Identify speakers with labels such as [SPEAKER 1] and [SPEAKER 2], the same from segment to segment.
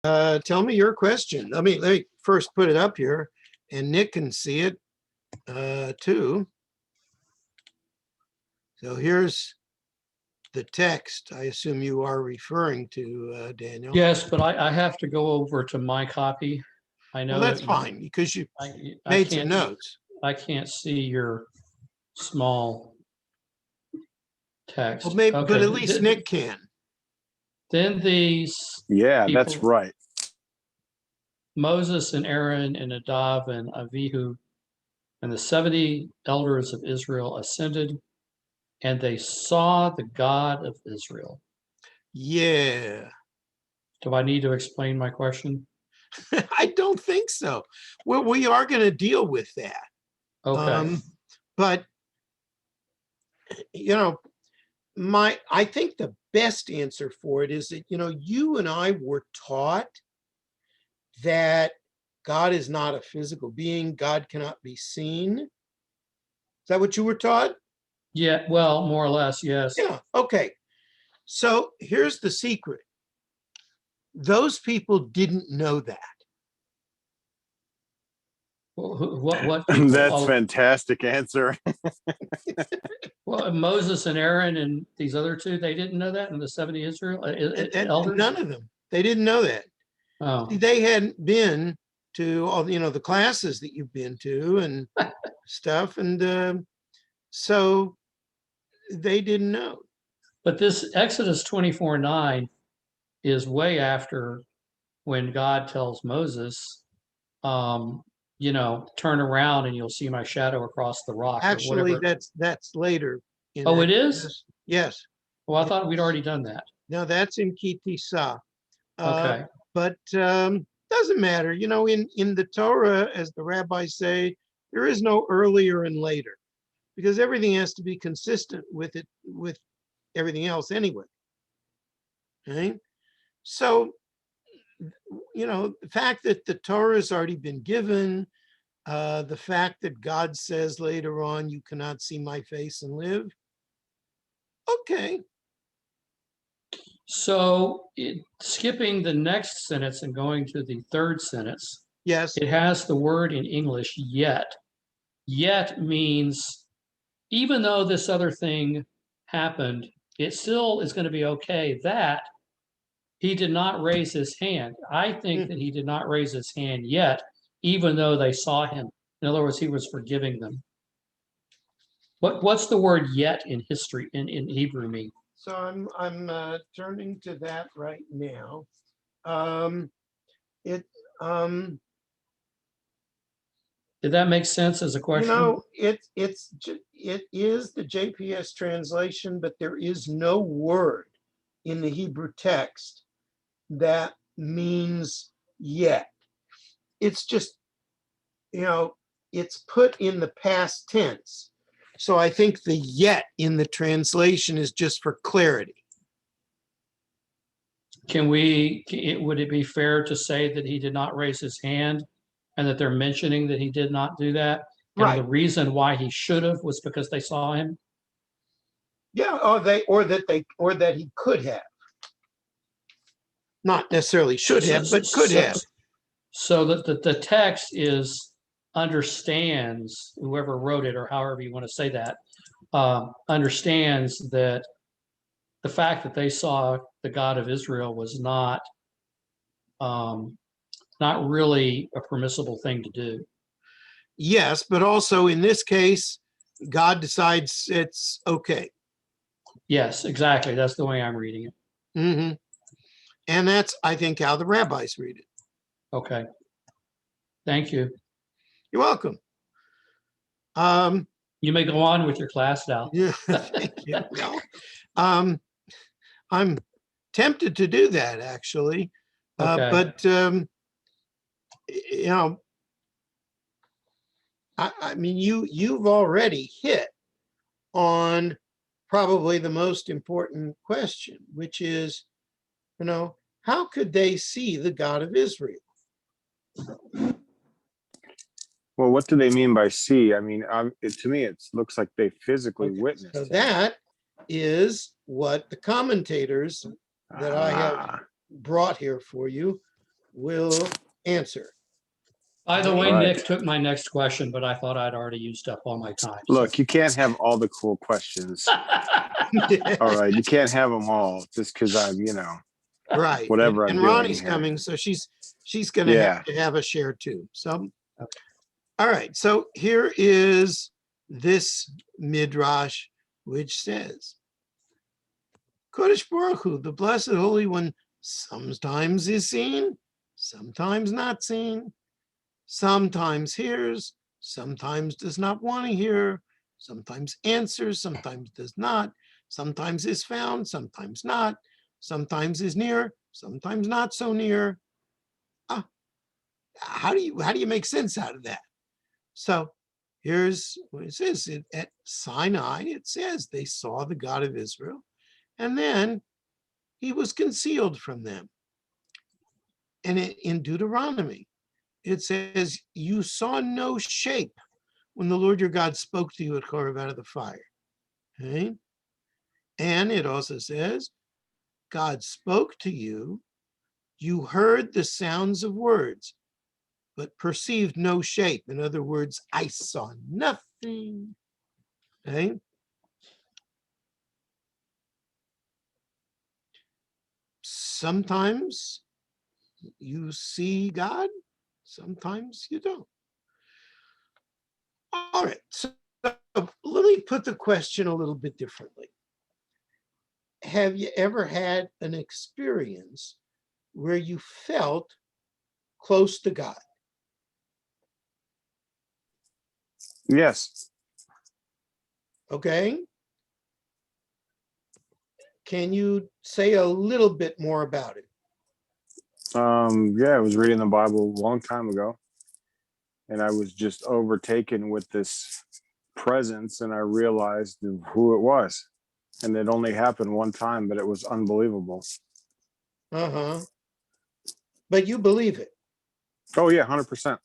[SPEAKER 1] Tell me your question. Let me first put it up here, and Nick can see it too. So here's the text. I assume you are referring to Daniel.
[SPEAKER 2] Yes, but I have to go over to my copy. I know
[SPEAKER 1] Well, that's fine because you made some notes.
[SPEAKER 2] I can't see your small text.
[SPEAKER 1] Well, maybe,
[SPEAKER 2] Okay.
[SPEAKER 1] but at least Nick can.
[SPEAKER 2] Then these
[SPEAKER 3] Yeah,
[SPEAKER 2] people,
[SPEAKER 3] that's right.
[SPEAKER 2] Moses and Aaron and Nadav and Avihu and the 70 elders of Israel ascended, and they saw the God of Israel.
[SPEAKER 1] Yeah.
[SPEAKER 2] Do I need to explain my question?
[SPEAKER 1] I don't think so. Well, we are going to deal with that.
[SPEAKER 2] Okay.
[SPEAKER 1] But, you know, I think the best answer for it is that, you and I were taught that God is not a physical being. God cannot be seen. Is that what you were taught?
[SPEAKER 2] Yeah, well, more or less, yes.
[SPEAKER 1] Yeah, okay. So here's the secret. Those people didn't know that.
[SPEAKER 2] What people?
[SPEAKER 3] That's fantastic answer.
[SPEAKER 2] Well, Moses and Aaron and these other two, they didn't know that in the 70 Israel elders?
[SPEAKER 1] None of them. They didn't know that.
[SPEAKER 2] Oh.
[SPEAKER 1] They hadn't been to all, the classes that you've been to and stuff. And so they didn't know.
[SPEAKER 2] But this Exodus 24:9 is way after when God tells Moses, turn around and you'll see my shadow across the rock.
[SPEAKER 1] Actually,
[SPEAKER 2] or whatever.
[SPEAKER 1] that's later.
[SPEAKER 2] Oh, it is?
[SPEAKER 1] Yes.
[SPEAKER 2] Well, I thought we'd already done that.
[SPEAKER 1] No, that's in Kitisa.
[SPEAKER 2] Okay.
[SPEAKER 1] But doesn't matter. In the Torah, as the rabbis say, there is no earlier and later, because everything has to be consistent with everything else anyway. Okay? So, the fact that the Torah has already been given, the fact that God says later on, you cannot see my face and live. Okay.
[SPEAKER 2] So skipping the next sentence and going to the third sentence.
[SPEAKER 1] Yes.
[SPEAKER 2] It has the word in English, yet. Yet means even though this other thing happened, it still is going to be okay that he did not raise his hand. I think that he did not raise his hand yet, even though they saw him. In other words, he was forgiving them. What's the word yet in history, in Hebrew mean?
[SPEAKER 1] So I'm turning to that right now.
[SPEAKER 2] Did that make sense as a question?
[SPEAKER 1] It is the JPS translation, but there is no word in the Hebrew text that means yet. It's just, it's put in the past tense. So I think the yet in the translation is just for clarity.
[SPEAKER 2] Would it be fair to say that he did not raise his hand and that they're mentioning that he did not do that? And
[SPEAKER 1] right.
[SPEAKER 2] The reason why he should have was because they saw him?
[SPEAKER 1] Yeah, or that he could have. Not necessarily should have, but could have.
[SPEAKER 2] So that the text understands, whoever wrote it, or however you want to say that, understands that the fact that they saw the God of Israel was not really a permissible thing to do.
[SPEAKER 1] Yes, but also in this case, God decides it's okay.
[SPEAKER 2] Yes, exactly. That's the way I'm reading it.
[SPEAKER 1] Mm-hmm. And that's, I think, how the rabbis read it.
[SPEAKER 2] Okay. Thank you.
[SPEAKER 1] You're welcome.
[SPEAKER 2] You may go on with your class now.
[SPEAKER 1] Yeah, thank you. Well, I'm tempted to do that, actually.
[SPEAKER 2] Okay.
[SPEAKER 1] But, I mean, you've already hit on probably the most important question, which is, how could they see the God of Israel?
[SPEAKER 3] Well, what do they mean by see? I mean, to me, it looks like they physically witnessed
[SPEAKER 1] So
[SPEAKER 3] it.
[SPEAKER 1] that is what the commentators that I have brought here for you will answer.
[SPEAKER 2] By the way,
[SPEAKER 3] All right.
[SPEAKER 2] Nick took my next question, but I thought I'd already used up all my time. so-
[SPEAKER 3] Look, you can't have all the cool questions. All right, you can't have them all just because I'm,
[SPEAKER 1] Right.
[SPEAKER 3] whatever
[SPEAKER 1] and
[SPEAKER 3] I'm doing
[SPEAKER 1] Ronnie's
[SPEAKER 3] here.
[SPEAKER 1] coming, so she's gonna have to have a share too. So, all right. So here is this midrash, which says, Kodesh Baruch Hu, the Blessed Holy One, sometimes is seen, sometimes not seen, sometimes hears, sometimes does not want to hear, sometimes answers, sometimes does not, sometimes is found, sometimes not, sometimes is near, sometimes not so near. How do you make sense out of that? So here's what it says. At Sinai, it says they saw the God of Israel, and then he was concealed from them. And in Deuteronomy, it says, you saw no shape when the Lord your God spoke to you at Horeb out of the fire. Okay? And it also says, God spoke to you, you heard the sounds of words, but perceived no shape. In other words, I saw nothing. Okay? Sometimes you see God, sometimes you don't. All right, so let me put the question a little bit differently. Have you ever had an experience where you felt close to God?
[SPEAKER 3] Yes.
[SPEAKER 1] Okay. Can you say a little bit more about it?
[SPEAKER 3] Yeah, I was reading the Bible a long time ago, and I was just overtaken with this presence, and I realized who it was. And it only happened one time, but it was unbelievable.
[SPEAKER 1] Uh-huh. But you believe it.
[SPEAKER 3] Oh yeah, 100%.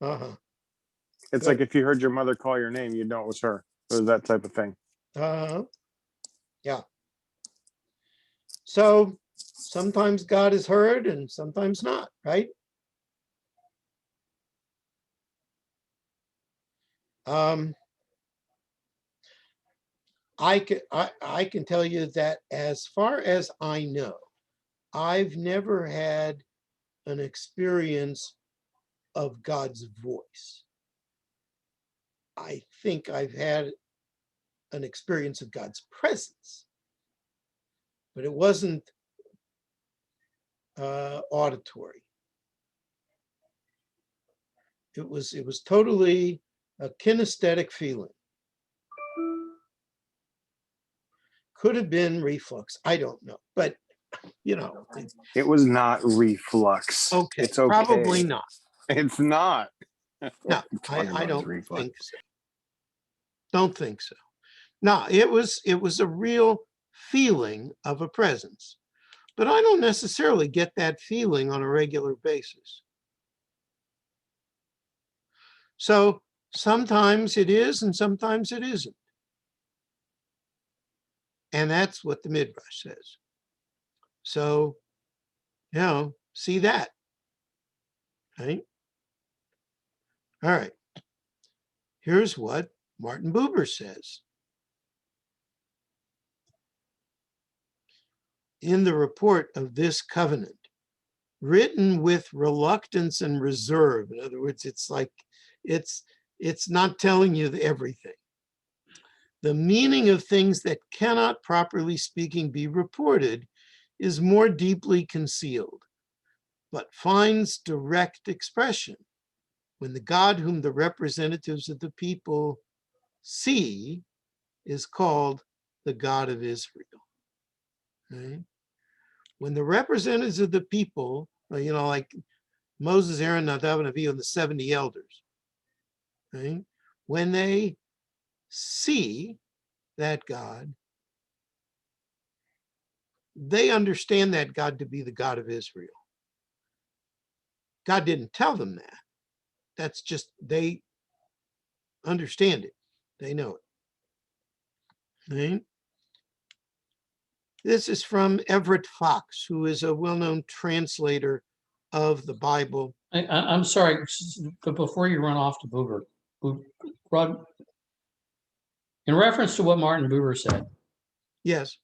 [SPEAKER 1] Uh-huh.
[SPEAKER 3] It's
[SPEAKER 1] Good.
[SPEAKER 3] like if you heard your mother call your name, you'd know it was her. It was that type of thing.
[SPEAKER 1] Uh-huh. Yeah. So sometimes God is heard and sometimes not, right? I can tell you that as far as I know, I've never had an experience of God's voice. I think I've had an experience of God's presence, but it wasn't auditory. It was totally a kinesthetic feeling. Could have been reflux. I don't know, but
[SPEAKER 3] It was not reflux.
[SPEAKER 1] okay,
[SPEAKER 3] It's okay.
[SPEAKER 1] probably not.
[SPEAKER 3] It's not.
[SPEAKER 1] No,
[SPEAKER 3] Talking
[SPEAKER 1] I
[SPEAKER 3] about
[SPEAKER 1] don't
[SPEAKER 3] reflux.
[SPEAKER 1] think so. Don't think so. No, it was a real feeling of a presence, but I don't necessarily get that feeling on a regular basis. So sometimes it is and sometimes it isn't. And that's what the Midrash says. So, see that, right? All right. Here's what Martin Buber says. In the report of this covenant, written with reluctance and reserve. In other words, it's like it's not telling you everything. The meaning of things that cannot, properly speaking, be reported is more deeply concealed, but finds direct expression when the God whom the representatives of the people see is called the God of Israel. Right? When the representatives of the people, like Moses, Aaron, Nadav, and Avihu, and the 70 elders, right? When they see that God, they understand that God to be the God of Israel. God didn't tell them that. That's just, they understand it. They know it. Right? This is from Everett Fox, who is a well-known translator of the Bible.
[SPEAKER 2] I'm sorry, but before you run off to Buber, Rod, in reference to what Martin Buber said,
[SPEAKER 1] Yes.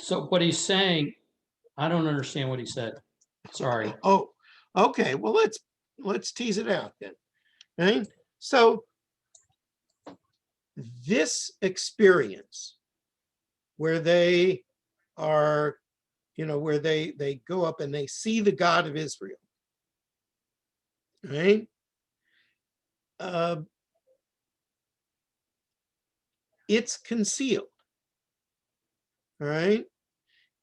[SPEAKER 2] so what he's saying, I don't understand what he said. Sorry.
[SPEAKER 1] Oh, okay. Well, let's tease it out then. Right? So this experience where they are, where they go up and they see the God of Israel, right? It's concealed, all right?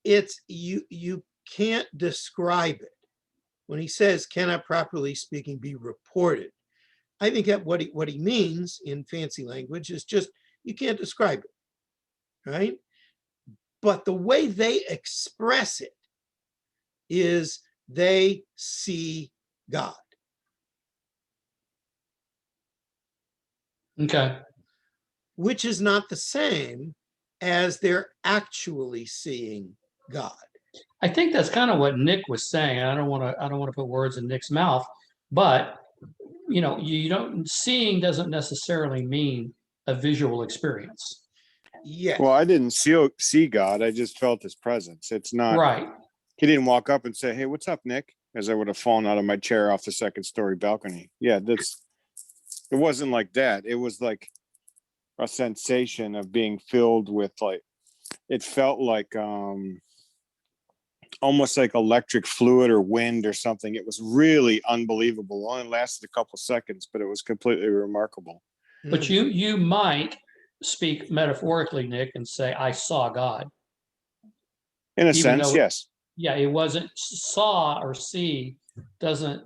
[SPEAKER 1] It's you can't describe it. When he says cannot properly speaking be reported, I think that what he means in fancy language is just you can't describe it, right? But the way they express it is they see God.
[SPEAKER 2] Okay.
[SPEAKER 1] Which is not the same as they're actually seeing God.
[SPEAKER 2] I think that's kind of what Nick was saying. I don't want to put words in Nick's mouth, but you don't seeing doesn't necessarily mean a visual experience.
[SPEAKER 1] Yes.
[SPEAKER 3] Well, I didn't see God. I just felt his presence. It's not
[SPEAKER 2] Right.
[SPEAKER 3] He didn't walk up and say, "Hey, what's up, Nick?" As I would have fallen out of my chair off the second story balcony. Yeah, it wasn't like that. It was like a sensation of being filled with it felt like almost like electric fluid or wind or something. It was really unbelievable. It only lasted a couple seconds, but it was completely remarkable.
[SPEAKER 2] But you might speak metaphorically, Nick, and say, I saw God.
[SPEAKER 3] In a
[SPEAKER 2] Even
[SPEAKER 3] sense,
[SPEAKER 2] though,
[SPEAKER 3] yes.
[SPEAKER 2] Yeah, it wasn't saw or see doesn't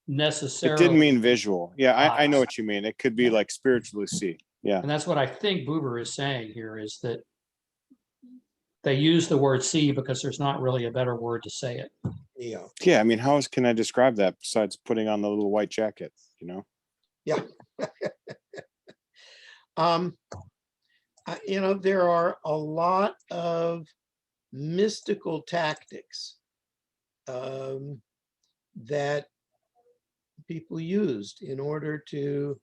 [SPEAKER 2] necessarily.
[SPEAKER 3] It didn't mean visual. Yeah, I know
[SPEAKER 2] eyes.
[SPEAKER 3] what you mean. It could be like spiritually see. Yeah.
[SPEAKER 2] And that's what I think Buber is saying here is that they use the word see because there's not really a better word to say it.
[SPEAKER 1] Yeah.
[SPEAKER 3] Yeah, I mean, how else can I describe that besides putting on the little white jacket,
[SPEAKER 1] Yeah. There are a lot of mystical tactics that people used in order to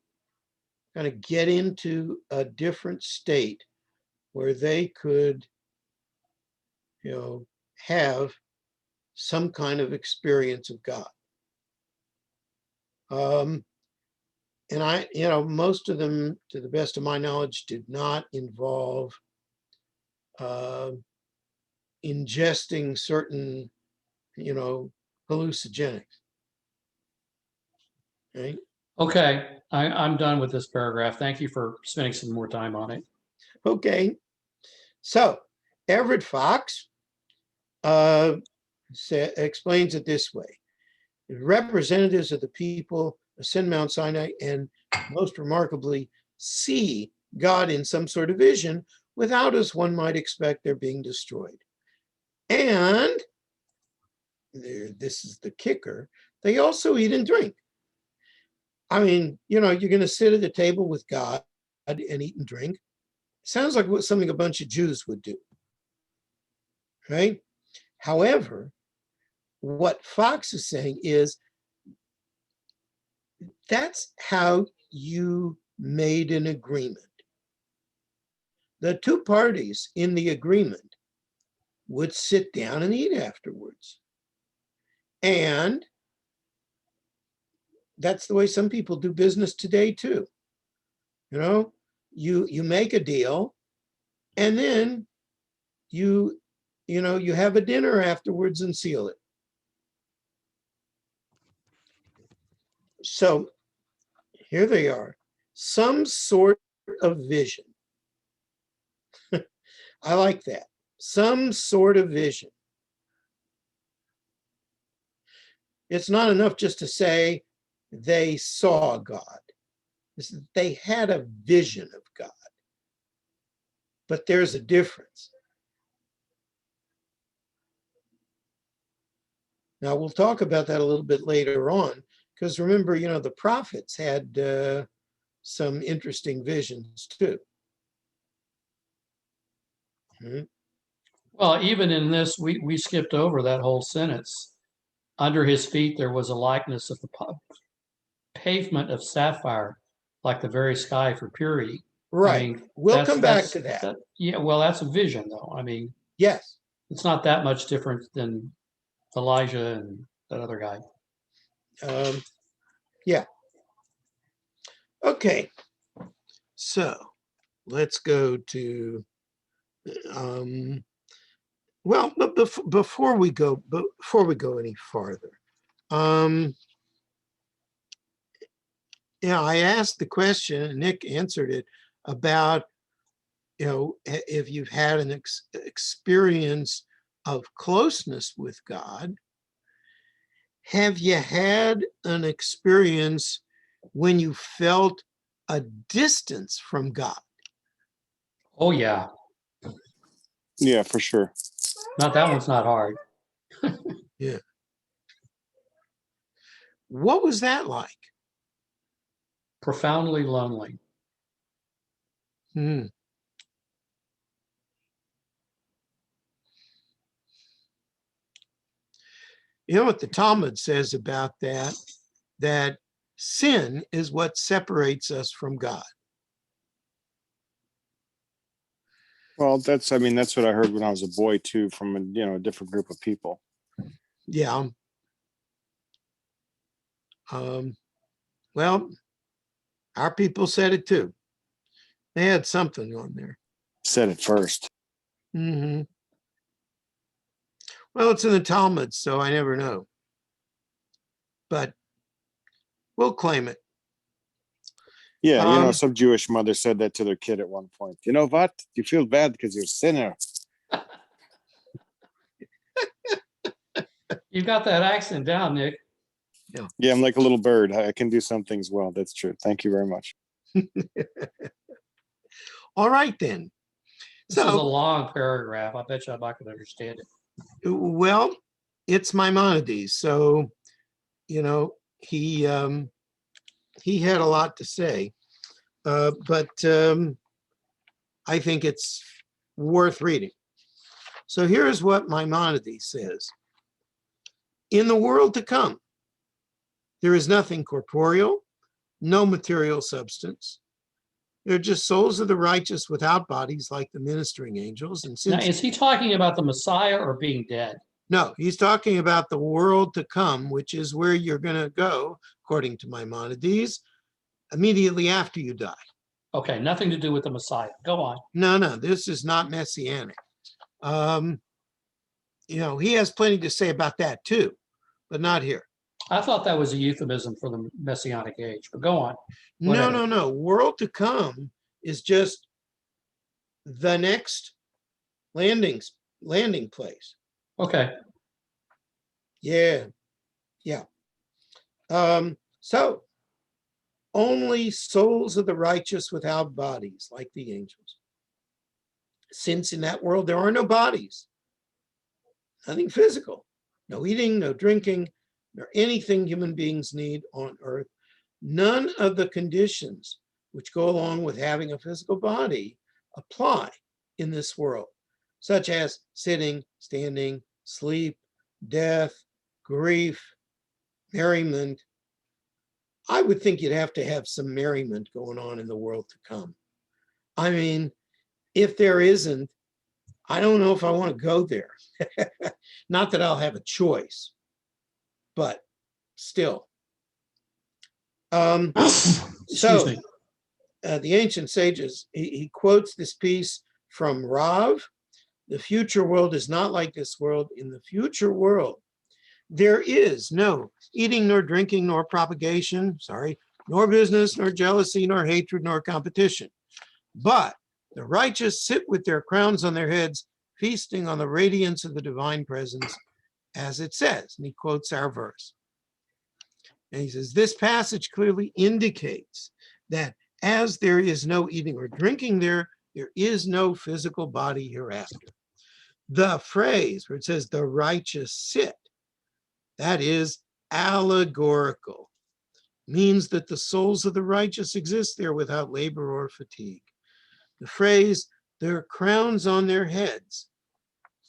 [SPEAKER 1] kind of get into a different state where they could, have some kind of experience of God. And most of them, to the best of my knowledge, did not involve ingesting certain, hallucinogenics. Right?
[SPEAKER 2] Okay, I'm done with this paragraph. Thank you for spending some more time on it.
[SPEAKER 1] Okay. So Everett Fox explains it this way. Representatives of the people ascend Mount Sinai and most remarkably see God in some sort of vision without, as one might expect, their being destroyed. And this is the kicker, they also eat and drink. I mean, you're going to sit at the table with God and eat and drink. Sounds like something a bunch of Jews would do, right? However, what Fox is saying is that's how you made an agreement. The two parties in the agreement would sit down and eat afterwards. And that's the way some people do business today too. You make a deal and then you have a dinner afterwards and seal it. So here they are, some sort of vision. I like that. Some sort of vision. It's not enough just to say they saw God. They had a vision of God. But there's a difference. Now, we'll talk about that a little bit later on, because remember, the prophets had some interesting visions too.
[SPEAKER 2] Well, even in this, we skipped over that whole sentence. Under his feet, there was a likeness of the pavement of sapphire, like the very sky for purity. I
[SPEAKER 1] Right.
[SPEAKER 2] mean,
[SPEAKER 1] We'll come back to that.
[SPEAKER 2] Yeah, well, that's a vision, though. I mean,
[SPEAKER 1] Yes.
[SPEAKER 2] it's not that much different than Elijah and that other guy.
[SPEAKER 1] Yeah. Okay. So let's go to, well, but before we go any farther, I asked the question, and Nick answered it about, if you've had an experience of closeness with God, have you had an experience when you felt a distance from God?
[SPEAKER 2] Oh, yeah.
[SPEAKER 3] Yeah, for sure.
[SPEAKER 2] Not that one's not hard.
[SPEAKER 1] Yeah. What was that like?
[SPEAKER 2] Profoundly lonely.
[SPEAKER 1] Hmm. You know what the Talmud says about that? That sin is what separates us from God.
[SPEAKER 3] Well, that's what I heard when I was a boy too, from a different group of people.
[SPEAKER 1] Yeah. Well, our people said it too. They had something on there.
[SPEAKER 3] Said it first.
[SPEAKER 1] Mm-hmm. Well, it's in the Talmud, so I never know. But we'll claim it.
[SPEAKER 3] Yeah, some Jewish mother said that to their kid at one point. You know what? You feel bad because you're a sinner.
[SPEAKER 2] You've got that accent down, Nick.
[SPEAKER 3] Yeah, I'm like a little bird. I can do some things well. That's true. Thank you very much.
[SPEAKER 1] All right, then.
[SPEAKER 2] This is a long paragraph. I bet you I'm not going to understand it.
[SPEAKER 1] Well, it's Maimonides, so he had a lot to say, but I think it's worth reading. So here's what Maimonides says. In the world to come, there is nothing corporeal, no material substance. They're just souls of the righteous without bodies, like the ministering angels. And
[SPEAKER 2] now, is he talking about the Messiah or being dead?
[SPEAKER 1] No, he's talking about the world to come, which is where you're going to go, according to Maimonides, immediately after you die.
[SPEAKER 2] Okay, nothing to do with the Messiah. Go on.
[SPEAKER 1] No, this is not messianic. He has plenty to say about that too, but not here.
[SPEAKER 2] I thought that was a euphemism for the Messianic age, but go on.
[SPEAKER 1] Whatever. No. World to come is just the next landing place.
[SPEAKER 2] Okay.
[SPEAKER 1] Yeah. So only souls of the righteous without bodies, like the angels. Since in that world there are no bodies, nothing physical, no eating, no drinking, nor anything human beings need on earth, none of the conditions which go along with having a physical body apply in this world, such as sitting, standing, sleep, death, grief, merriment. I would think you'd have to have some merriment going on in the world to come. I mean, if there isn't, I don't know if I want to go there. Not that I'll have a choice, but still.
[SPEAKER 2] Excuse me.
[SPEAKER 1] The ancient sages, he quotes this piece from Rav. The future world is not like this world. In the future world, there is no eating, nor drinking, nor propagation, nor business, nor jealousy, nor hatred, nor competition. But the righteous sit with their crowns on their heads, feasting on the radiance of the divine presence, as it says. And he quotes our verse. And he says, this passage clearly indicates that as there is no eating or drinking there is no physical body hereafter. The phrase where it says the righteous sit, that is allegorical, means that the souls of the righteous exist there without labor or fatigue. The phrase, their crowns on their heads,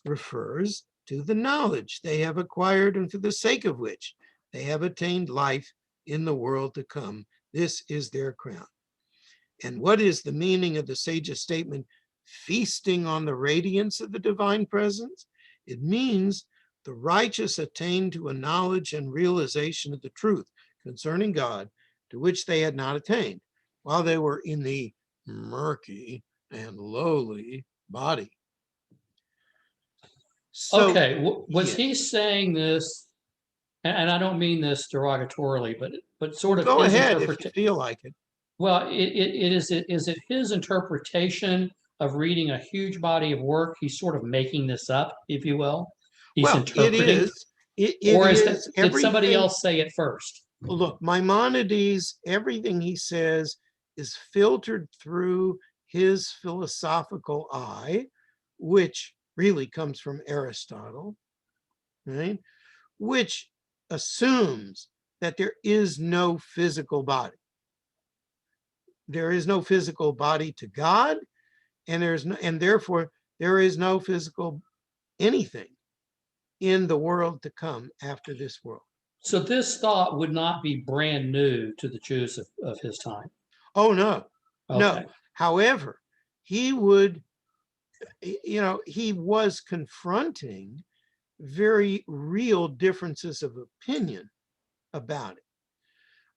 [SPEAKER 1] refers to the knowledge they have acquired and for the sake of which they have attained life in the world to come. This is their crown. And what is the meaning of the sage's statement, feasting on the radiance of the divine presence? It means the righteous attain to a knowledge and realization of the truth concerning God to which they had not attained while they were in the murky and lowly body. So,
[SPEAKER 2] Okay, was
[SPEAKER 1] yeah.
[SPEAKER 2] he saying this, and I don't mean this derogatorily, but sort of
[SPEAKER 1] Go
[SPEAKER 2] his
[SPEAKER 1] ahead if you
[SPEAKER 2] interpretation.
[SPEAKER 1] feel like it.
[SPEAKER 2] Well, is it his interpretation of reading a huge body of work? He's sort of making this up, if you will. He's
[SPEAKER 1] Well, it
[SPEAKER 2] interpreting,
[SPEAKER 1] is. It
[SPEAKER 2] or is that,
[SPEAKER 1] is
[SPEAKER 2] did somebody
[SPEAKER 1] everything.
[SPEAKER 2] else say it first?
[SPEAKER 1] Look, Maimonides, everything he says is filtered through his philosophical eye, which really comes from Aristotle, right? Which assumes that there is no physical body. There is no physical body to God, and therefore there is no physical anything in the world to come after this world.
[SPEAKER 2] So this thought would not be brand new to the Jews of his time.
[SPEAKER 1] Oh, no, no.
[SPEAKER 2] Okay.
[SPEAKER 1] However, he would, he was confronting very real differences of opinion about it.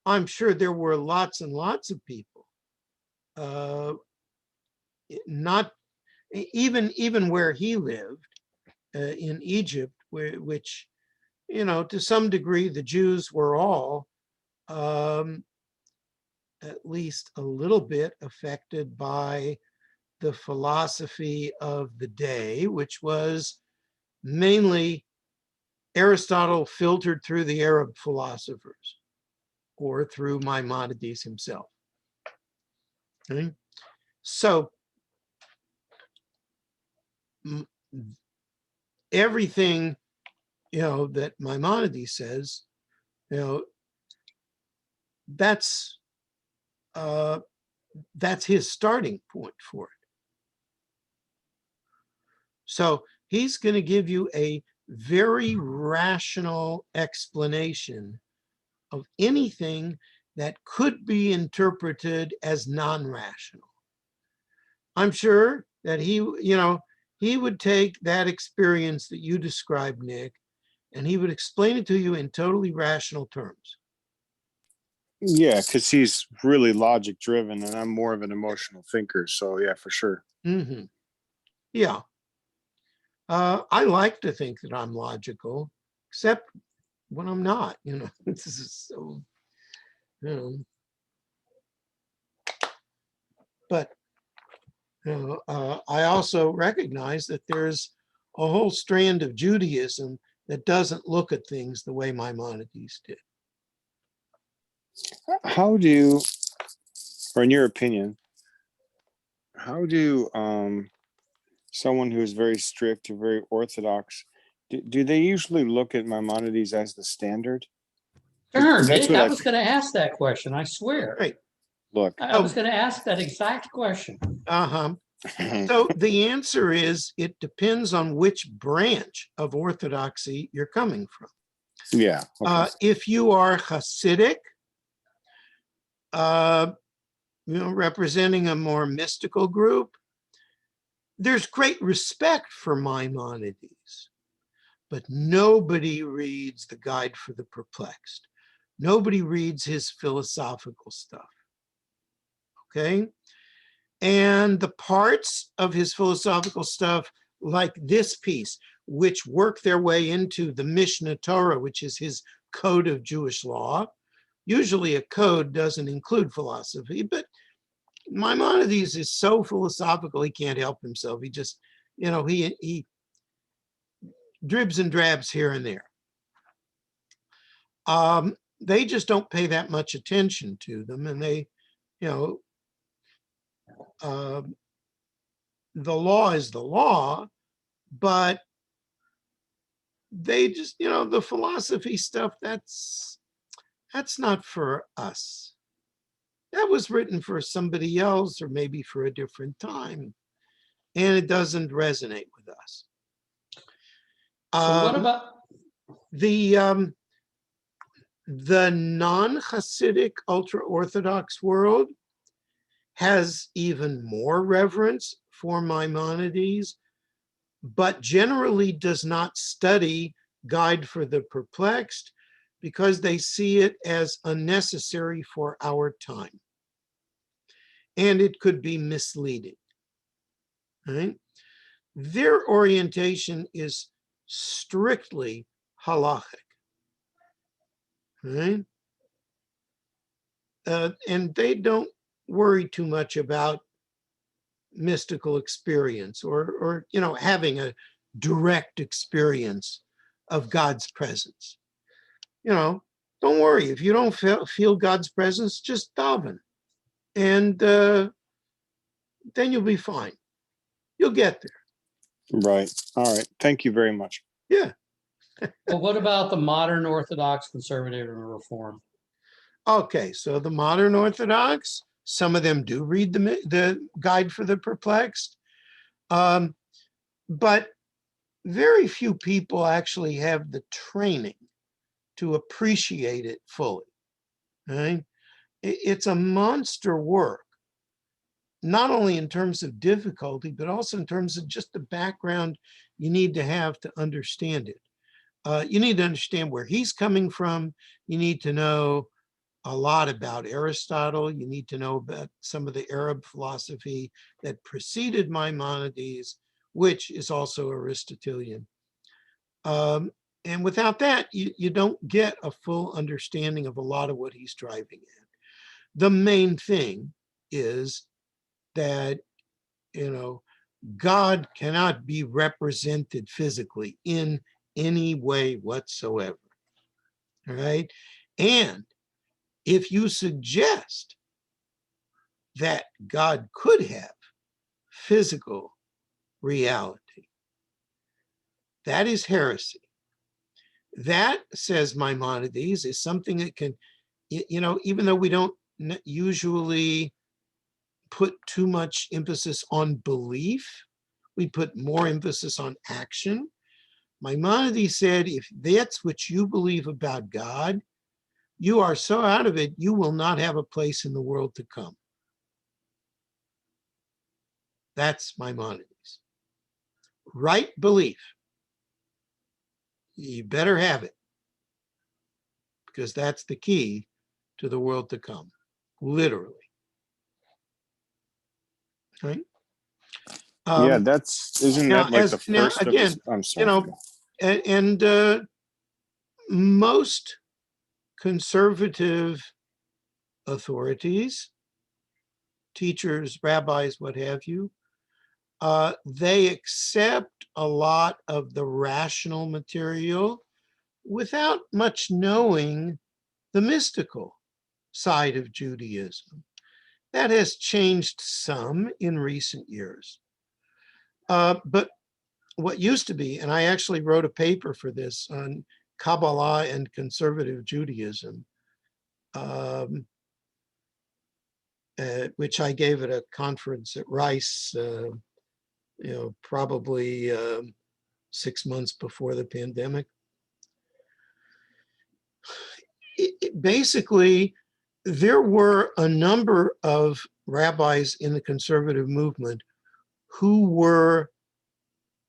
[SPEAKER 1] I'm sure there were lots and lots of people, not even where he lived in Egypt, which, to some degree, the Jews were all at least a little bit affected by the philosophy of the day, which was mainly Aristotle filtered through the Arab philosophers or through Maimonides himself. Okay? So everything, that Maimonides says, that's his starting point for it. So he's going to give you a very rational explanation of anything that could be interpreted as non-rational. I'm sure that he would take that experience that you described, Nick, and he would explain it to you in totally rational terms.
[SPEAKER 3] Yeah, because he's really logic driven and I'm more of an emotional thinker. So yeah, for sure.
[SPEAKER 1] Mm-hmm. Yeah. I like to think that I'm logical, except when I'm not, this is so, but I also recognize that there's a whole strand of Judaism that doesn't look at things the way Maimonides did.
[SPEAKER 3] How do, or in your opinion, how do someone who is very strict or very orthodox, do they usually look at Maimonides as the standard?
[SPEAKER 2] Darn,
[SPEAKER 3] That's
[SPEAKER 2] Nick,
[SPEAKER 3] what
[SPEAKER 2] I was going to ask that question, I swear.
[SPEAKER 1] Right.
[SPEAKER 3] Look.
[SPEAKER 2] I was going to ask that exact question.
[SPEAKER 1] Uh-huh. So the answer is it depends on which branch of Orthodoxy you're coming from.
[SPEAKER 3] Yeah. Okay.
[SPEAKER 1] If you are Hasidic, representing a more mystical group, there's great respect for Maimonides, but nobody reads the Guide for the Perplexed. Nobody reads his philosophical stuff. Okay? And the parts of his philosophical stuff, like this piece, which work their way into the Mishnah Torah, which is his code of Jewish law. Usually a code doesn't include philosophy, but Maimonides is so philosophical, he can't help himself. He just, he dribs and drabs here and there. They just don't pay that much attention to them, and they, the law is the law, but they just, the philosophy stuff, that's not for us. That was written for somebody else or maybe for a different time, and it doesn't resonate with us.
[SPEAKER 2] So what about,
[SPEAKER 1] the non-Hasidic ultra-Orthodox world has even more reverence for Maimonides, but generally does not study Guide for the Perplexed because they see it as unnecessary for our time. And it could be misleading, right? Their orientation is strictly halachic, right? And they don't worry too much about mystical experience or having a direct experience of God's presence. Don't worry. If you don't feel God's presence, just daven. And then you'll be fine. You'll get there.
[SPEAKER 3] Right. All right. Thank you very much.
[SPEAKER 1] Yeah.
[SPEAKER 2] well, what about the modern Orthodox conservative and reform?
[SPEAKER 1] Okay. So the modern Orthodox, some of them do read the Guide for the Perplexed. But very few people actually have the training to appreciate it fully. Right? It's a monster work, not only in terms of difficulty, but also in terms of just the background you need to have to understand it. You need to understand where he's coming from. You need to know a lot about Aristotle. You need to know about some of the Arab philosophy that preceded Maimonides, which is also Aristotelian. And without that, you don't get a full understanding of a lot of what he's driving at. The main thing is that, God cannot be represented physically in any way whatsoever. All right. And if you suggest that God could have physical reality, that is heresy. That, says Maimonides, is something that can, even though we don't usually put too much emphasis on belief, we put more emphasis on action. Maimonides said, if that's what you believe about God, you are so out of it, you will not have a place in the world to come. That's Maimonides. Right belief. You better have it, because that's the key to the world to come, literally. Right?
[SPEAKER 3] Yeah, isn't
[SPEAKER 1] now,
[SPEAKER 3] that like the
[SPEAKER 1] now
[SPEAKER 3] first
[SPEAKER 1] again,
[SPEAKER 3] of I'm sorry.
[SPEAKER 1] and most conservative authorities, teachers, rabbis, what have you, they accept a lot of the rational material without much knowing the mystical side of Judaism. That has changed some in recent years. But what used to be, and I actually wrote a paper for this on Kabbalah and conservative Judaism, which I gave at a conference at Rice, probably 6 months before the pandemic. Basically, there were a number of rabbis in the conservative movement who were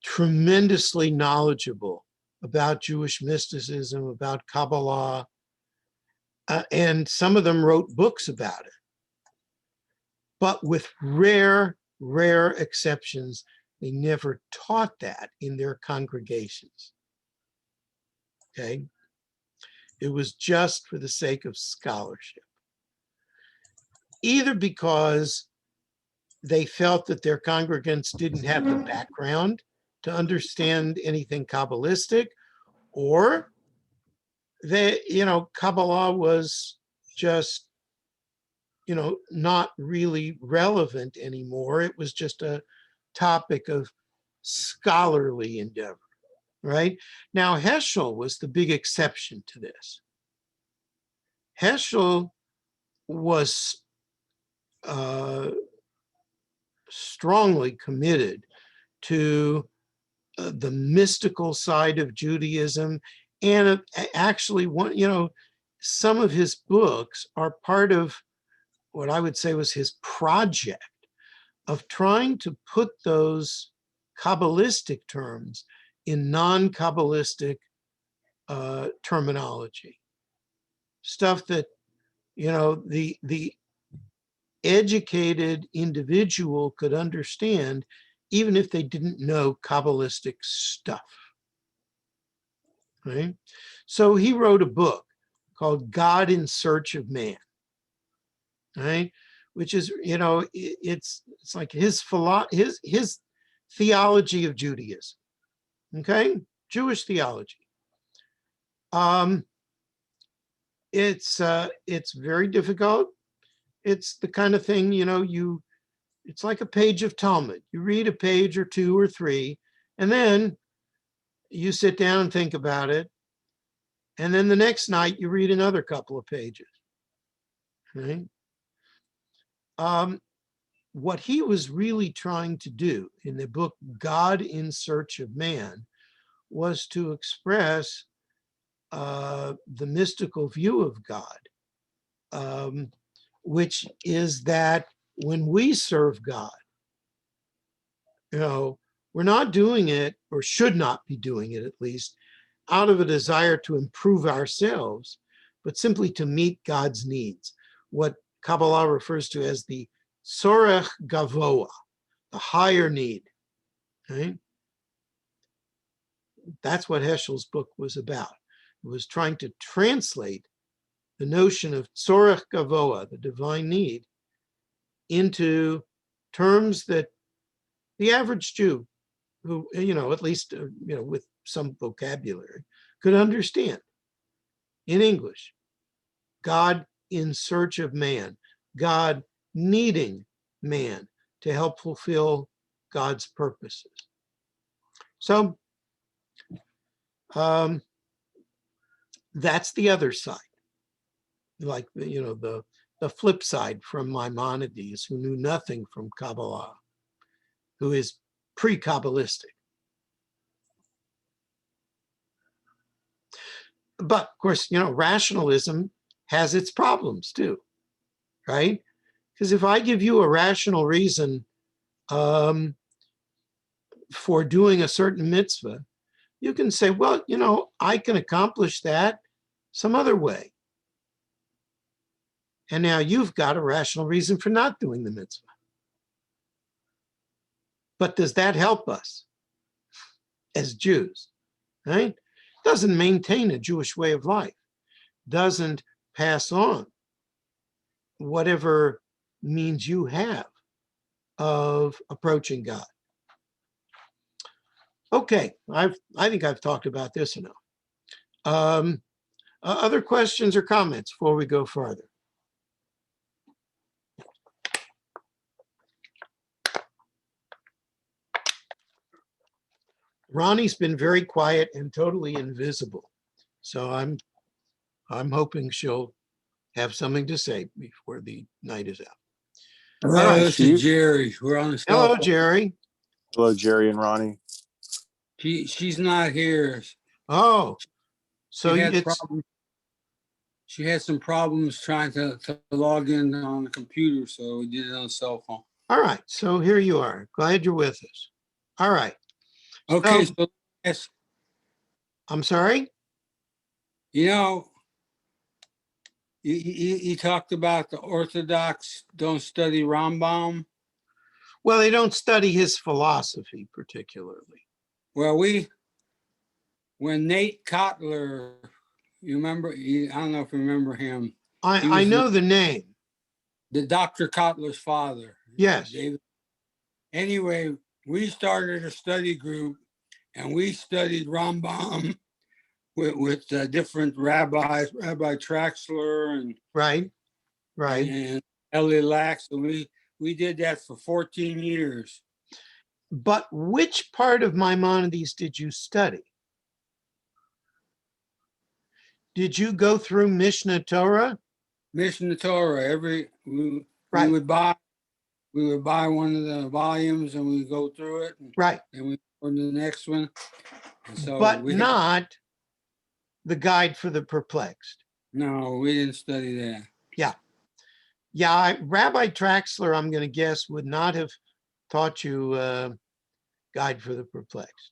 [SPEAKER 1] tremendously knowledgeable about Jewish mysticism, about Kabbalah, and some of them wrote books about it. But with rare exceptions, they never taught that in their congregations. Okay? It was just for the sake of scholarship. Either because they felt that their congregants didn't have the background to understand anything Kabbalistic, or they, Kabbalah was just, not really relevant anymore. It was just a topic of scholarly endeavor, right? Now, Heschel was the big exception to this. Heschel was strongly committed to the mystical side of Judaism, and actually some of his books are part of what I would say was his project of trying to put those Kabbalistic terms in non-Kabbalistic terminology, stuff that the educated individual could understand, even if they didn't know Kabbalistic stuff. Right? So he wrote a book called God in Search of Man. Right? Which is, it's like his theology of Judaism. Okay? Jewish theology. It's very difficult. It's the kind of thing, it's like a page of Talmud. You read a page or two or three, and then you sit down and think about it. And then the next night you read another couple of pages. Right? What he was really trying to do in the book God in Search of Man was to express the mystical view of God, which is that when we serve God, we're not doing it, or should not be doing it at least, out of a desire to improve ourselves, but simply to meet God's needs, what Kabbalah refers to as the Tzorech Gavoa, the higher need. Right? That's what Heschel's book was about. It was trying to translate the notion of Tzorech Gavoa, the divine need, into terms that the average Jew, who, at least, with some vocabulary, could understand in English. God in search of man, God needing man to help fulfill God's purposes. So that's the other side, like the flip side from Maimonides, who knew nothing from Kabbalah, who is pre-Kabbalistic. But of course, rationalism has its problems too, right? Because if I give you a rational reason for doing a certain mitzvah, you can say, well, I can accomplish that some other way. And now you've got a rational reason for not doing the mitzvah. But does that help us as Jews? Right? Doesn't maintain a Jewish way of life. Doesn't pass on whatever means you have of approaching God. Okay, I think I've talked about this enough. Other questions or comments before we go further? Ronnie's been very quiet and totally invisible, so I'm hoping she'll have something to say before the night is out.
[SPEAKER 4] Hello,
[SPEAKER 1] All right,
[SPEAKER 4] this is Jerry. We're on the cell
[SPEAKER 1] Hello,
[SPEAKER 4] phone.
[SPEAKER 1] Jerry.
[SPEAKER 3] Hello, Jerry and Ronnie.
[SPEAKER 4] She's not here.
[SPEAKER 1] Oh, so
[SPEAKER 4] She had
[SPEAKER 1] it's
[SPEAKER 4] problems. She had some problems trying to log in on the computer, so we did it on the cell phone.
[SPEAKER 1] all right. So here you are. Glad you're with us. All right.
[SPEAKER 4] Okay,
[SPEAKER 1] So-
[SPEAKER 4] so yes,
[SPEAKER 1] I'm sorry.
[SPEAKER 4] you talked about the Orthodox don't study Rambam.
[SPEAKER 1] Well, they don't study his philosophy particularly.
[SPEAKER 4] Well, when Nate Kotler, you remember? I don't know if you remember him. He
[SPEAKER 1] I
[SPEAKER 4] was
[SPEAKER 1] know the name.
[SPEAKER 4] the Dr. Kotler's father.
[SPEAKER 1] Yes.
[SPEAKER 4] David. Anyway, we started a study group, and we studied Rambam with different rabbis, Rabbi Traxler and
[SPEAKER 1] Right.
[SPEAKER 4] and Eli Lax, and we did that for 14 years.
[SPEAKER 1] But which part of Maimonides did you study? Did you go through Mishnah Torah?
[SPEAKER 4] Mishnah Torah. We would buy one of the volumes and we go through it.
[SPEAKER 1] Right.
[SPEAKER 4] And we for the next one. And so
[SPEAKER 1] but
[SPEAKER 4] we
[SPEAKER 1] not the guide for the perplexed.
[SPEAKER 4] no, we didn't study that.
[SPEAKER 1] Yeah, Rabbi Traxler, I'm going to guess, would not have taught you Guide for the Perplexed.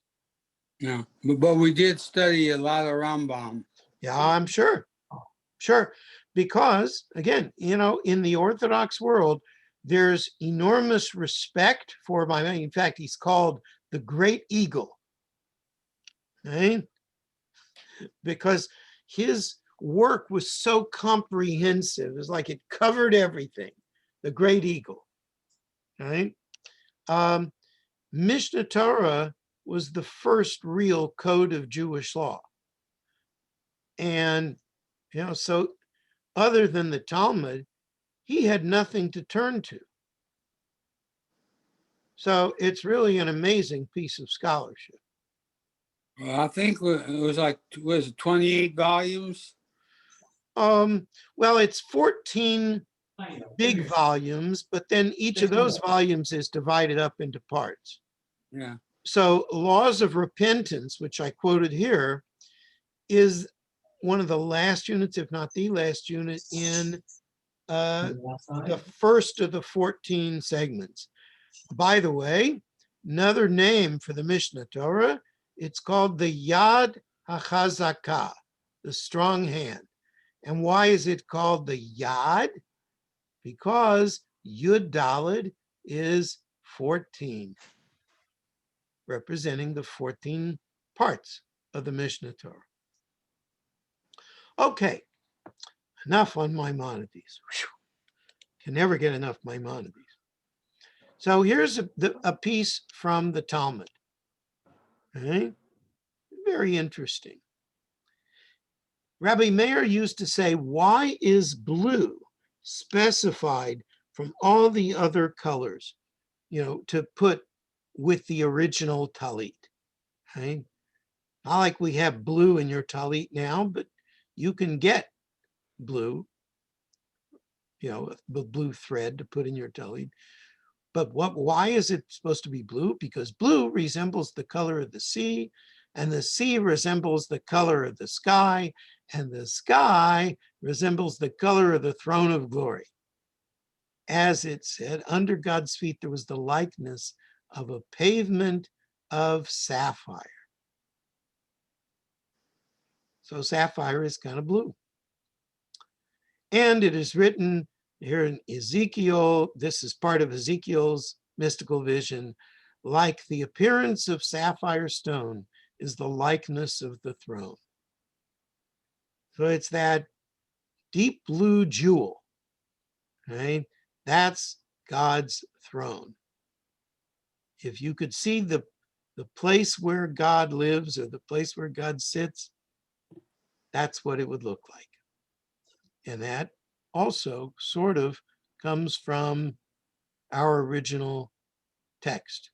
[SPEAKER 4] No, but we did study a lot of Rambam.
[SPEAKER 1] Yeah, I'm sure. Sure. Because, again, in the Orthodox world, there's enormous respect for my man. In fact, he's called the Great Eagle, right? Because his work was so comprehensive. It's like it covered everything. The Great Eagle, right? Mishnah Torah was the first real code of Jewish law. And, so other than the Talmud, he had nothing to turn to. So it's really an amazing piece of scholarship.
[SPEAKER 4] Well, I think it was like, was it 28 volumes?
[SPEAKER 1] Well, it's 14 big volumes, but then each of those volumes is divided up into parts.
[SPEAKER 4] Yeah.
[SPEAKER 1] So Laws of Repentance, which I quoted here, is one of the last units, if not the last unit, in the first of the 14 segments. By the way, another name for the Mishnah Torah, it's called the Yad HaChazakah, the strong hand. And why is it called the Yad? Because Yud Daled is 14, representing the 14 parts of the Mishnah Torah. Okay, enough on Maimonides. Whew. Can never get enough Maimonides. So here's a piece from the Talmud. Okay? Very interesting. Rabbi Meir used to say, why is blue specified from all the other colors, to put with the original talit? Okay? Not like we have blue in your talit now, but you can get blue, the blue thread to put in your talit. But why is it supposed to be blue? Because blue resembles the color of the sea, and the sea resembles the color of the sky, and the sky resembles the color of the throne of glory. As it said, under God's feet there was the likeness of a pavement of sapphire. So sapphire is kind of blue. And it is written here in Ezekiel, this is part of Ezekiel's mystical vision, like the appearance of sapphire stone is the likeness of the throne. So it's that deep blue jewel, right? That's God's throne. If you could see the place where God lives or the place where God sits, that's what it would look like. And that also sort of comes from our original text.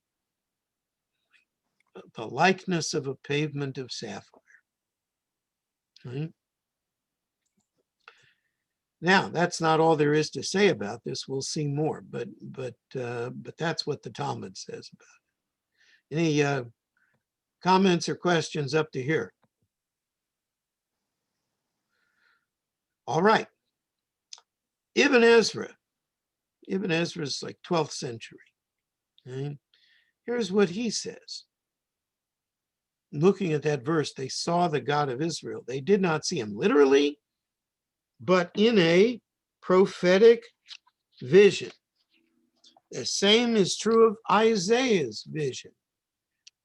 [SPEAKER 1] The likeness of a pavement of sapphire. Right? Now, that's not all there is to say about this. We'll see more, but that's what the Talmud says about it. Any comments or questions up to here? All right. Ibn Ezra is like 12th century. Okay? Here's what he says. Looking at that verse, they saw the God of Israel. They did not see him literally, but in a prophetic vision. The same is true of Isaiah's vision.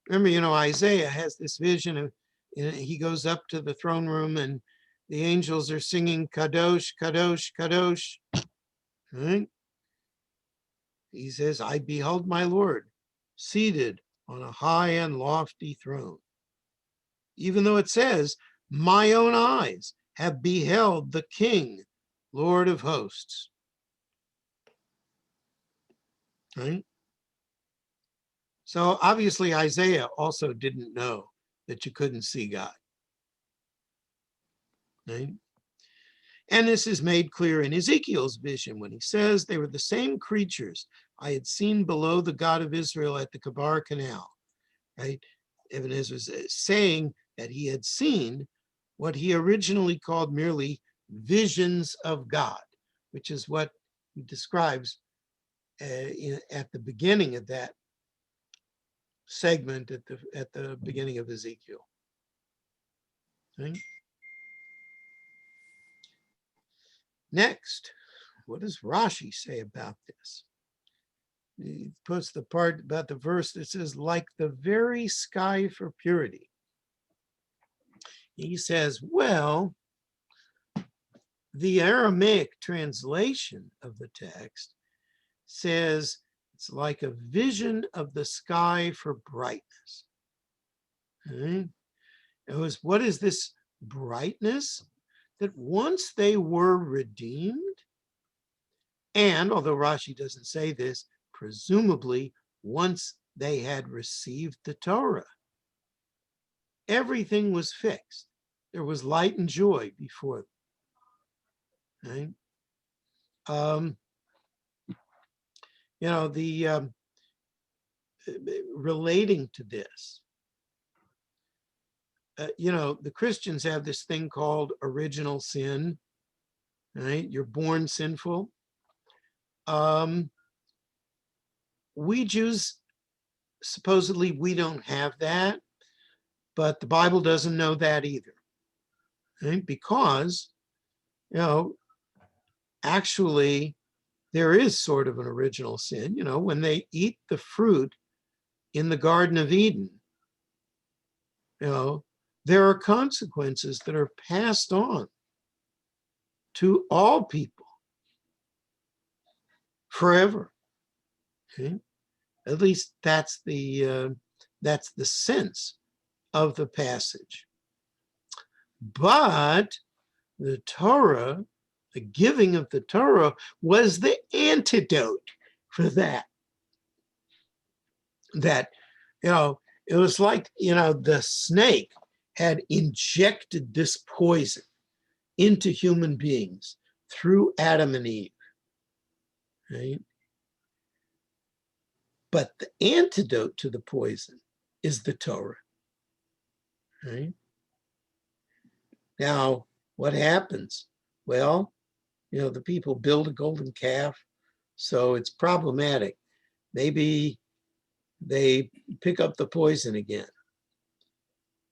[SPEAKER 1] Remember, Isaiah has this vision of, he goes up to the throne room and the angels are singing Kadosh, Kadosh, Kadosh. Right? He says, I beheld my Lord seated on a high and lofty throne. Even though it says, my own eyes have beheld the King, Lord of hosts. Right? So obviously Isaiah also didn't know that you couldn't see God. Right? And this is made clear in Ezekiel's vision when he says they were the same creatures I had seen below the God of Israel at the Kabar Canal. right? Ibn Ezra is saying that he had seen what he originally called merely visions of God, which is what he describes at the beginning of that segment at the beginning of Ezekiel. Okay? Next, what does Rashi say about this? He puts the part about the verse that says, like the very sky for purity. He says, well, the Aramaic translation of the text says it's like a vision of the sky for brightness. Okay? It was, what is this brightness? That once they were redeemed, and although Rashi doesn't say this, presumably once they had received the Torah, everything was fixed. There was light and joy before them. Right? Relating to this, the Christians have this thing called original sin, right? You're born sinful. We Jews, supposedly we don't have that, but the Bible doesn't know that either, right? Because, actually there is sort of an original sin. When they eat the fruit in the Garden of Eden, there are consequences that are passed on to all people forever. Okay? At least that's the sense of the passage. But the Torah, the giving of the Torah, was the antidote for that. That, it was like, the snake had injected this poison into human beings through Adam and Eve, right? But the antidote to the poison is the Torah, right? Now, what happens? Well, the people build a golden calf, so it's problematic. Maybe they pick up the poison again.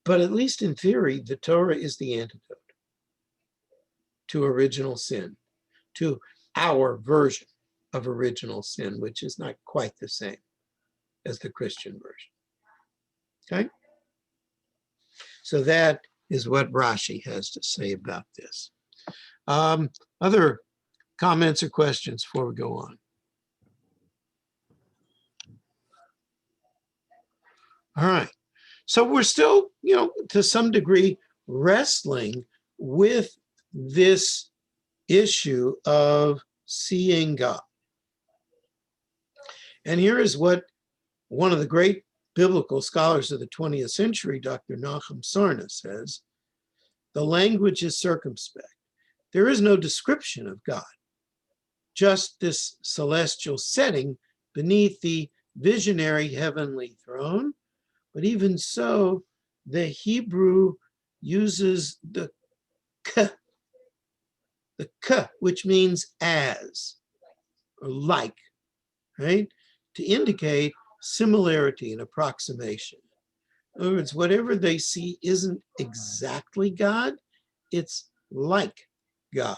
[SPEAKER 1] But at least in theory, the Torah is the antidote to original sin, to our version of original sin, which is not quite the same as the Christian version. Okay? So that is what Rashi has to say about this. Other comments or questions before we go on? All right. So we're still, to some degree, wrestling with this issue of seeing God. And here is what one of the great biblical scholars of the 20th century, Dr. Nahum Sarna, says: the language is circumspect. There is no description of God, just this celestial setting beneath the visionary heavenly throne. But even so, the Hebrew uses the k, which means as or like, right? To indicate similarity and approximation. In other words, whatever they see isn't exactly God, it's like God.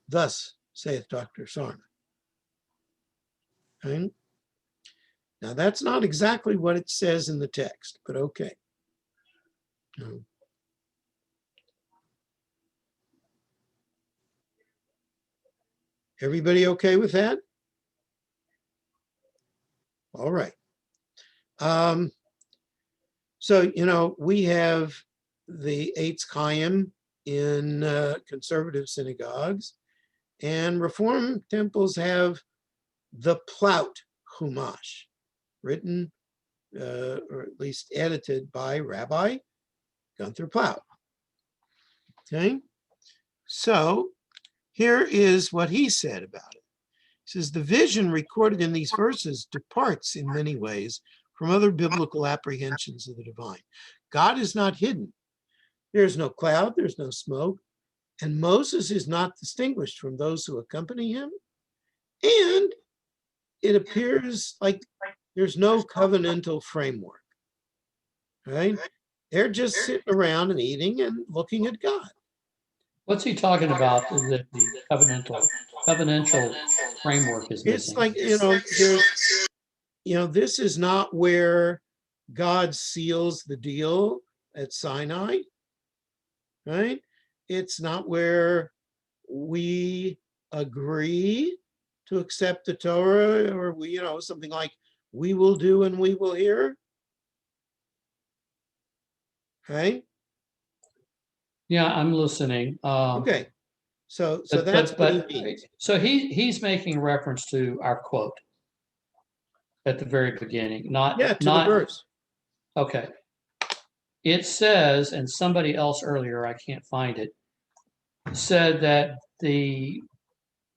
[SPEAKER 1] Thus saith Dr. Sarna. Right? Now, that's not exactly what it says in the text, but okay. Everybody okay with that? All right. So, we have the Eitz Chaim in conservative synagogues, and Reform temples have the Plaut Chumash, written or at least edited by Rabbi Gunther Plaut. Okay, so here is what he said about it. He says the vision recorded in these verses departs in many ways from other biblical apprehensions of the divine. God is not hidden. There's no cloud, there's no smoke, and Moses is not distinguished from those who accompany him. And it appears like there's no covenantal framework, right? They're just sitting around and eating and looking at God.
[SPEAKER 2] What's he talking about that the covenantal framework is
[SPEAKER 1] It's
[SPEAKER 2] missing?
[SPEAKER 1] like, this is not where God seals the deal at Sinai, right? It's not where we agree to accept the Torah, or we, something like we will do and we will hear. Okay.
[SPEAKER 2] Yeah, I'm listening.
[SPEAKER 1] Okay. So that's what he means.
[SPEAKER 2] So he's making reference to our quote at the very beginning, not
[SPEAKER 1] the verse.
[SPEAKER 2] Okay. It says, and somebody else earlier, I can't find it, said that the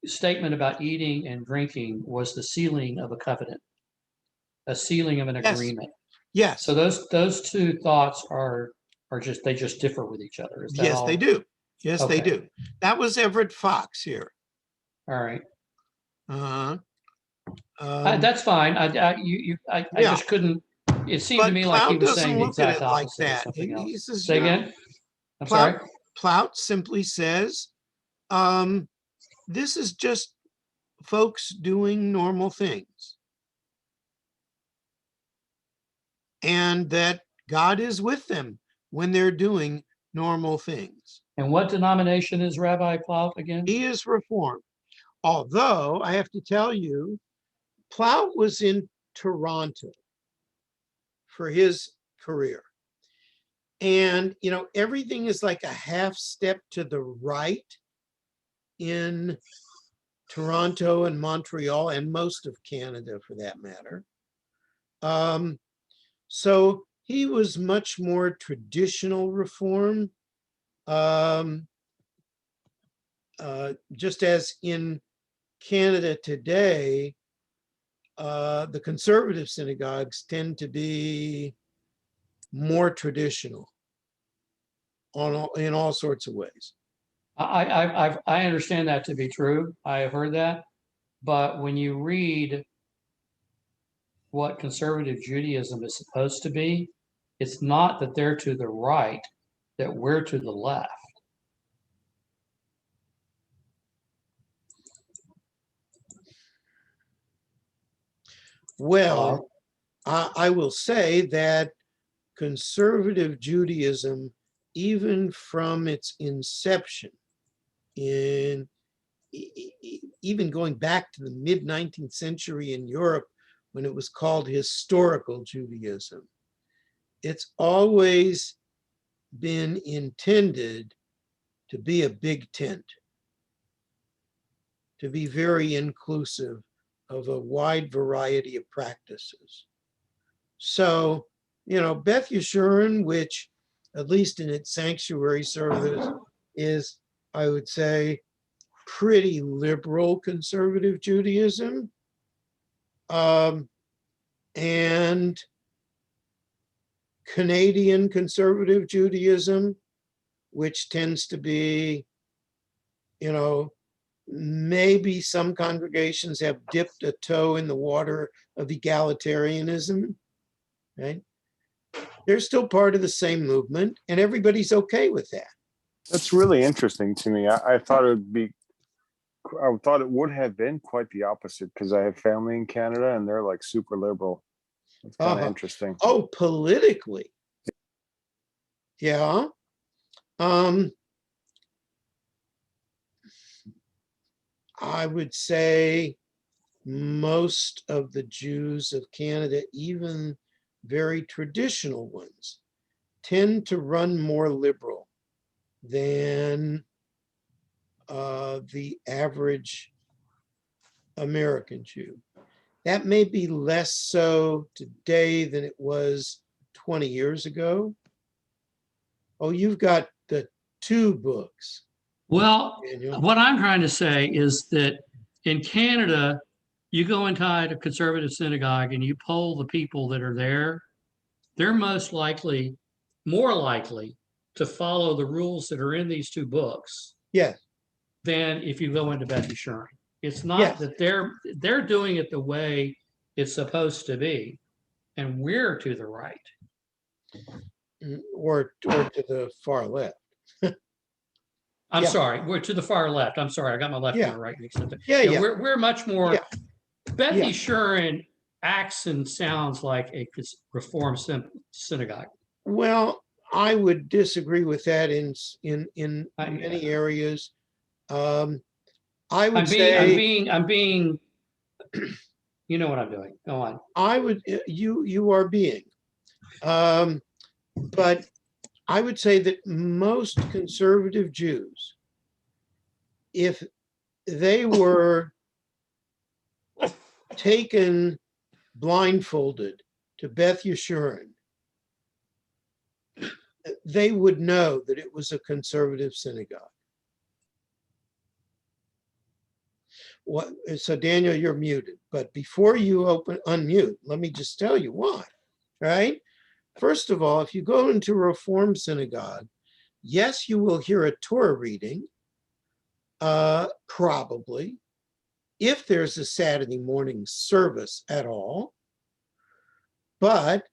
[SPEAKER 2] statement about eating and drinking was the sealing of a covenant, a sealing of an agreement.
[SPEAKER 1] Yes.
[SPEAKER 2] So those two thoughts are just, they just differ with each other. Is that
[SPEAKER 1] Yes,
[SPEAKER 2] all?
[SPEAKER 1] they do. Yes,
[SPEAKER 2] Okay.
[SPEAKER 1] they do. That was Everett Fox here.
[SPEAKER 2] All right. That's fine. I just couldn't. It seemed to me like he was saying the exact opposite of something else.
[SPEAKER 1] He says,
[SPEAKER 2] Say again. I'm sorry.
[SPEAKER 1] Plout simply says, this is just folks doing normal things, and that God is with them when they're doing normal things.
[SPEAKER 2] And what denomination is Rabbi Plout again?
[SPEAKER 1] He is Reformed. Although I have to tell you, Plout was in Toronto for his career. And, everything is like a half step to the right in Toronto and Montreal and most of Canada for that matter. So he was much more traditional Reform, just as in Canada today, the conservative synagogues tend to be more traditional in all sorts of ways.
[SPEAKER 2] I understand that to be true. I have heard that. But when you read what conservative Judaism is supposed to be, it's not that they're to the right, that we're to the left.
[SPEAKER 1] Well, I will say that conservative Judaism, even from its inception, even going back to the mid-19th century in Europe, when it was called historical Judaism, it's always been intended to be a big tent, to be very inclusive of a wide variety of practices. So, Beth Yeshurun, which at least in its sanctuary service is, I would say, pretty liberal conservative Judaism, and Canadian conservative Judaism, which tends to be, maybe some congregations have dipped a toe in the water of egalitarianism, right? They're still part of the same movement, and everybody's okay with that.
[SPEAKER 3] That's really interesting to me. I thought it would have been quite the opposite, because I have family in Canada and they're like super liberal. It's kind of interesting.
[SPEAKER 1] Oh, politically. Yeah. I would say most of the Jews of Canada, even very traditional ones, tend to run more liberal than the average American Jew. That may be less so today than it was 20 years ago. Oh, you've got the two books.
[SPEAKER 2] Well, what I'm trying to say is that In Canada, you go inside a conservative synagogue and you poll the people that are there, they're more likely to follow the rules that are in these two books
[SPEAKER 1] Yes,
[SPEAKER 2] than if you go into Beth Yeshurun. It's not
[SPEAKER 1] Yes.
[SPEAKER 2] that they're doing it the way it's supposed to be, and we're to the right.
[SPEAKER 1] or to the far left.
[SPEAKER 2] I'm
[SPEAKER 1] Yeah.
[SPEAKER 2] sorry, we're to the far left. I'm sorry, I got my left and
[SPEAKER 1] Yeah.
[SPEAKER 2] my right mixed up.
[SPEAKER 1] Yeah, yeah.
[SPEAKER 2] We're much more.
[SPEAKER 1] Yeah.
[SPEAKER 2] Beth
[SPEAKER 1] Yeah.
[SPEAKER 2] Yeshurun acts and sounds like a Reformed synagogue.
[SPEAKER 1] Well, I would disagree with that in
[SPEAKER 2] I-
[SPEAKER 1] many areas. I would
[SPEAKER 2] I'm
[SPEAKER 1] say
[SPEAKER 2] being. You know what I'm doing. Go on.
[SPEAKER 1] I would you are being, but I would say that most conservative Jews, if they were taken blindfolded to Beth Yeshurun, they would know that it was a conservative synagogue. What? So Daniel, you're muted. But before you unmute, let me just tell you why. Right? First of all, if you go into a Reform synagogue, yes, you will hear a Torah reading, probably, if there's a Saturday morning service at all, but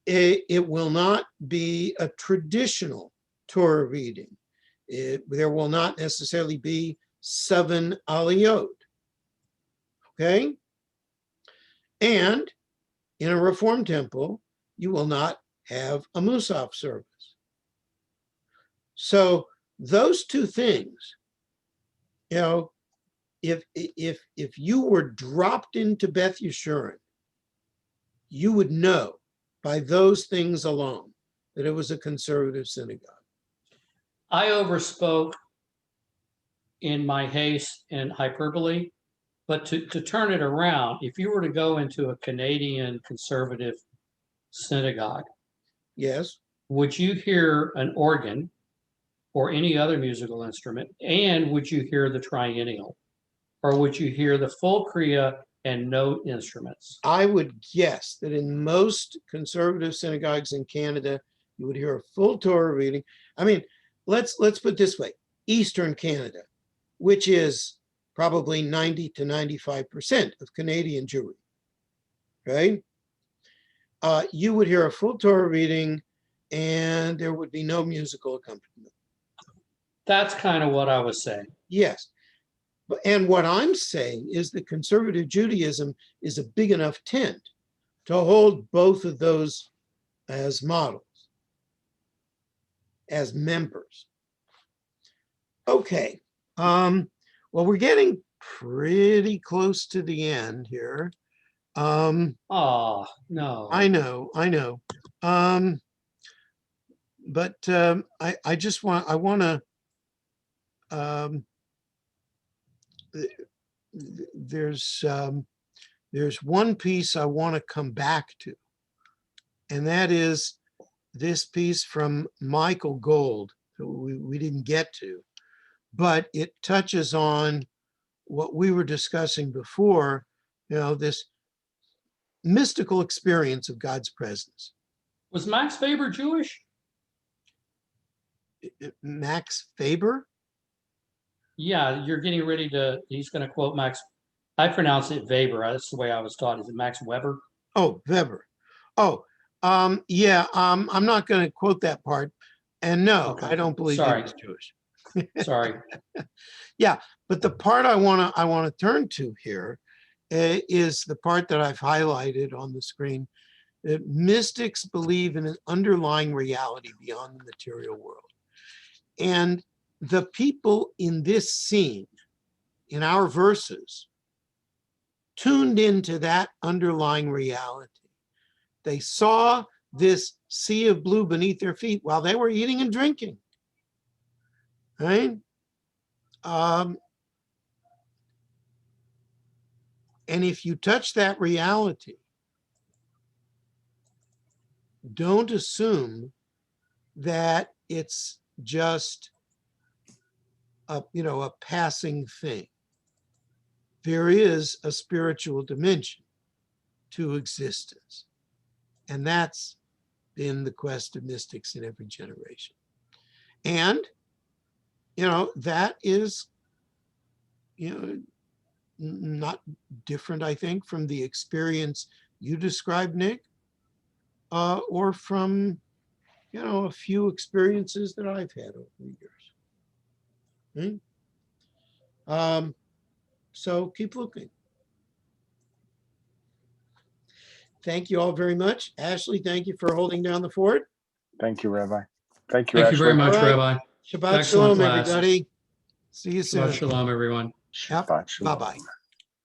[SPEAKER 1] it will not be a traditional Torah reading. There will not necessarily be 7 aliyot, okay? And in a Reform temple, you will not have a Musaf service. So those two things, you know, if you were dropped into Beth Yeshurun, you would know by those things alone that it was a conservative synagogue.
[SPEAKER 2] I overspoke in my haste and hyperbole, but to turn it around, if you were to go into a Canadian conservative synagogue,
[SPEAKER 1] Yes.
[SPEAKER 2] would you hear an organ or any other musical instrument? And would you hear the triennial? Or would you hear the full kriya and note instruments?
[SPEAKER 1] I would guess that in most conservative synagogues in Canada, you would hear a full Torah reading. I mean, let's put it this way: Eastern Canada, which is probably 90 to 95% of Canadian Jewry, right? You would hear a full Torah reading, and there would be no musical accompaniment.
[SPEAKER 2] That's kind of what I was saying.
[SPEAKER 1] Yes. And what I'm saying is that conservative Judaism is a big enough tent to hold both of those as models, as members. Okay. Well, we're getting pretty close to the end here.
[SPEAKER 2] Oh, no.
[SPEAKER 1] I know. But I just want to there's one piece I want to come back to, and that is this piece from Michael Gold that we didn't get to, but it touches on what we were discussing before, this mystical experience of God's presence.
[SPEAKER 2] Was Max Weber Jewish?
[SPEAKER 1] Max Weber?
[SPEAKER 2] Yeah, you're getting ready to, he's going to quote Max. I pronounce it Weber. That's the way I was taught. Is it Max Weber?
[SPEAKER 1] Oh, Weber. Oh, yeah, I'm not going to quote that part. And no,
[SPEAKER 2] Okay.
[SPEAKER 1] I don't believe he
[SPEAKER 2] Sorry.
[SPEAKER 1] was Jewish.
[SPEAKER 2] Sorry.
[SPEAKER 1] Yeah, but the part I want to turn to here is the part that I've highlighted on the screen, that mystics believe in an underlying reality beyond the material world. And the people in this scene, in our verses, tuned into that underlying reality. They saw this sea of blue beneath their feet while they were eating and drinking. Right? And if you touch that reality, don't assume that it's just a passing thing. there is a spiritual dimension to existence. And that's been the quest of mystics in every generation. And, that is, not different, I think, from the experience you described, Nick, or from, a few experiences that I've had over the years. So keep looking. Thank you all very much. Ashley, thank you for holding down the fort.
[SPEAKER 3] Thank you, Rabbi. Thank you,
[SPEAKER 2] Thank you very
[SPEAKER 3] Ashley.
[SPEAKER 2] much,
[SPEAKER 1] All right.
[SPEAKER 2] Rabbi.
[SPEAKER 1] Shabbat
[SPEAKER 2] Excellent
[SPEAKER 1] shalom,
[SPEAKER 2] class.
[SPEAKER 1] everybody. See you soon.
[SPEAKER 2] Shabbat shalom, everyone.
[SPEAKER 3] Shabbat shalom.
[SPEAKER 1] Bye-bye.